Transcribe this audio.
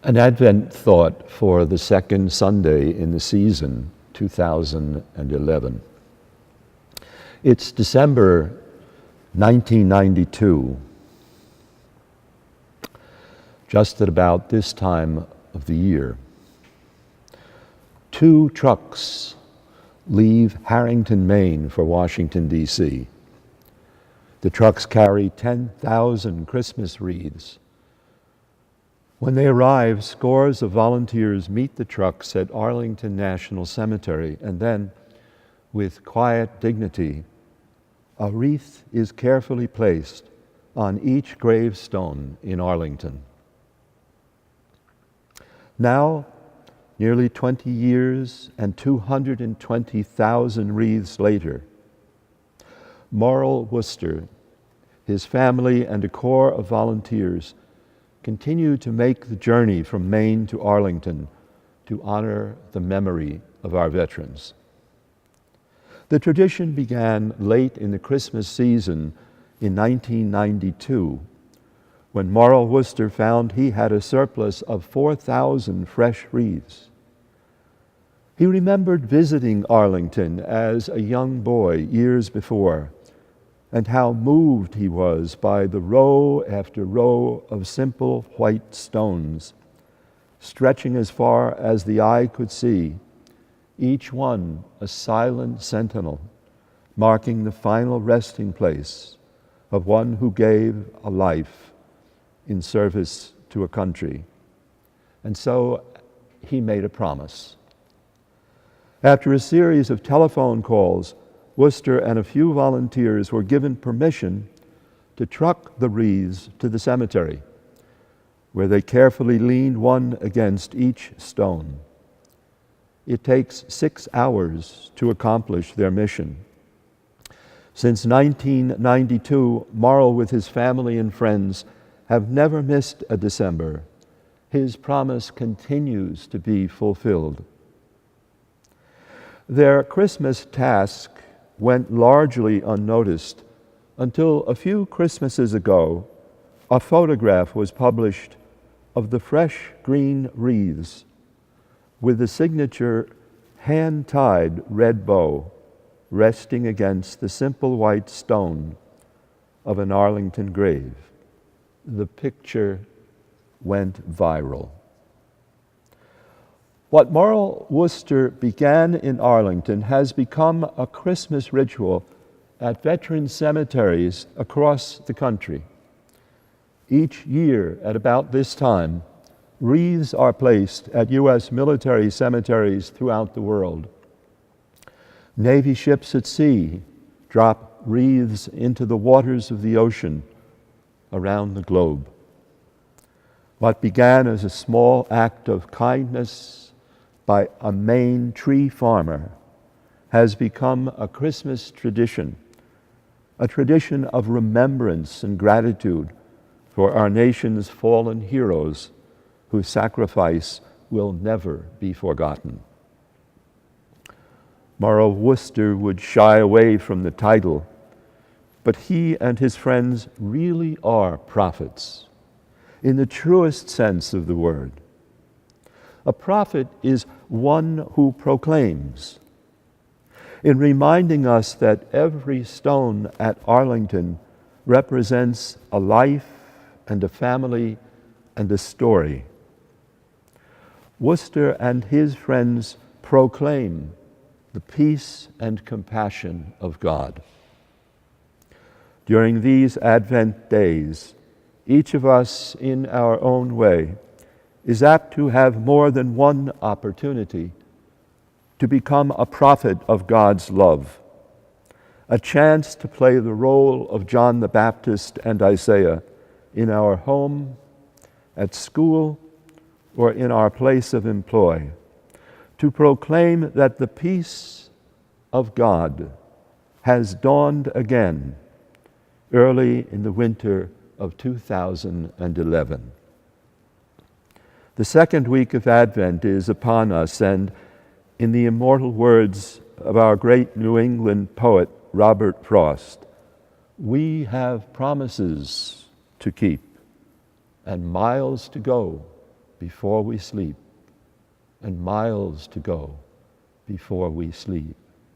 An Advent thought for the second Sunday in the season, 2011. It's December 1992. Just at about this time of the year, 2 trucks leave Harrington, Maine for Washington, D.C. The trucks carry 10,000 Christmas wreaths. When they arrive, scores of volunteers meet the trucks at Arlington National Cemetery, and then, with quiet dignity, a wreath is carefully placed on each gravestone in Arlington. Now, nearly 20 years and 220,000 wreaths later, Morrill Worcester, his family, and a corps of volunteers continue to make the journey from Maine to Arlington to honor the memory of our veterans. The tradition began late in the Christmas season in 1992, when Morrill Worcester found he had a surplus of 4,000 fresh wreaths. He remembered visiting Arlington as a young boy years before, and how moved he was by the row after row of simple white stones, stretching as far as the eye could see, each one a silent sentinel, marking the final resting place of one who gave a life in service to a country. And so he made a promise. After a series of telephone calls, Worcester and a few volunteers were given permission to truck the wreaths to the cemetery, where they carefully leaned one against each stone. It takes 6 hours to accomplish their mission. Since 1992, Morrill, with his family and friends, have never missed a December. His promise continues to be fulfilled. Their Christmas task went largely unnoticed until a few Christmases ago, a photograph was published of the fresh green wreaths with the signature hand-tied red bow resting against the simple white stone of an Arlington grave. The picture went viral. What Morrill Worcester began in Arlington has become a Christmas ritual at veteran cemeteries across the country. Each year at about this time, wreaths are placed at U.S. military cemeteries throughout the world. Navy ships at sea drop wreaths into the waters of the ocean around the globe. What began as a small act of kindness by a Maine tree farmer has become a Christmas tradition, a tradition of remembrance and gratitude for our nation's fallen heroes whose sacrifice will never be forgotten. Morrill Worcester would shy away from the title, but he and his friends really are prophets in the truest sense of the word. A prophet is one who proclaims, in reminding us that every stone at Arlington represents a life and a family and a story. Worcester and his friends proclaim the peace and compassion of God. During these Advent days, each of us in our own way is apt to have more than one opportunity to become a prophet of God's love, a chance to play the role of John the Baptist and Isaiah in our home, at school, or in our place of employ, to proclaim that the peace of God has dawned again early in the winter of 2011. The second week of Advent is upon us, and in the immortal words of our great New England poet, Robert Frost, we have promises to keep and miles to go before we sleep, and miles to go before we sleep.